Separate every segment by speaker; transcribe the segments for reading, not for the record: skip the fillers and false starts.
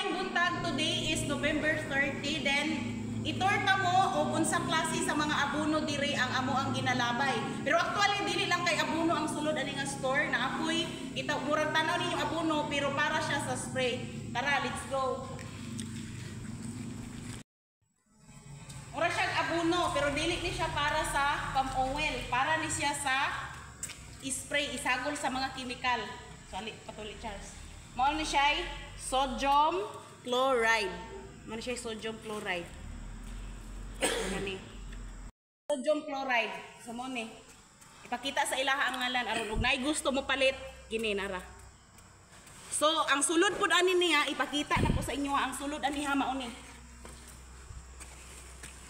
Speaker 1: maayong buntag. Today is November 30. Then itorta mo o unsang klase sa mga abono dire ang amo ang ginalabay. Pero actually dili lang kay abono ang sulod ani nga store na apoy murag tanaw ninyo abono pero para siya sa spray. Tara, let's go. Mura siyang abono pero dili ni siya para sa palm oil, para ni siya sa spray, isagol sa mga chemical. Sali patuloy Charles. Mao ni siya sodium chloride. Mao ni siya sodium chloride. Ani. Sodium chloride. So mo ni. Ipakita sa ilaha ang ngalan aron ug naay gusto mo palit kini nara. So ang sulod pud ani niya ipakita nako sa inyo ang sulod ani ha mao ni.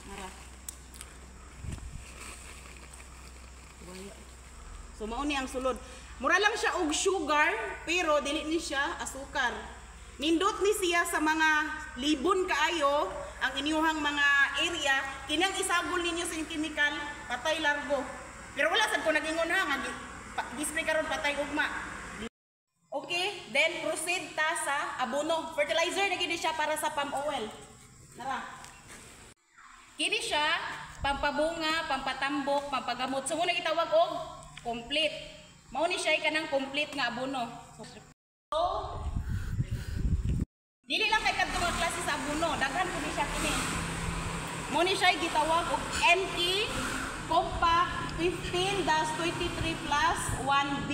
Speaker 1: Nara. So mao ni ang sulod. Mura lang siya og sugar pero dili ni siya asukar. Nindot ni siya sa mga libon kaayo ang inyuhang mga area kinang isagol ninyo sa chemical patay largo. Pero wala sad ko nagingon ha nga display karon patay ugma. Okay, then proceed ta sa abono. Fertilizer na gid siya para sa palm oil. Nara. Kini siya pampabunga, pampatambok, pampagamot. So muna gitawag og complete. Mao ni siya kanang complete nga abono. So dili lang kay kadto nga klase sa abono, daghan pud siya kini. Mao ni siya gitawag og NT Compact 15-23 plus 1B.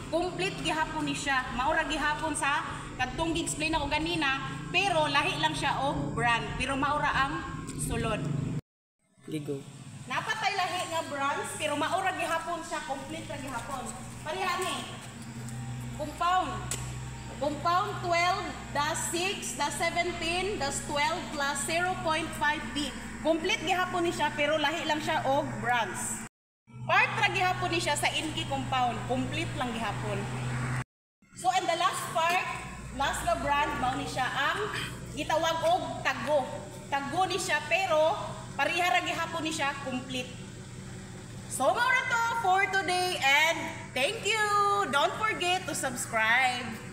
Speaker 1: Complete gihapon ni siya. Mao ra gihapon sa kadtong gi-explain ako ganina, pero lahi lang siya og brand, pero mao ra ang sulod.
Speaker 2: Ligo.
Speaker 1: Napatay lahi nga brands pero maura gihapon siya, complete ra gihapon. Pareha ni. Compound 12-6-17-12 plus 0.5B. Complete gihapon ni siya pero lahi lang siya og brands. Part ra gihapon ni siya sa Inki compound, complete lang gihapon. So and the last part, last nga brand mao ni siya ang gitawag og Tago. Tago ni siya pero pareha ra gihapon ni siya complete. So mao ra to for today and thank you. Don't forget to subscribe.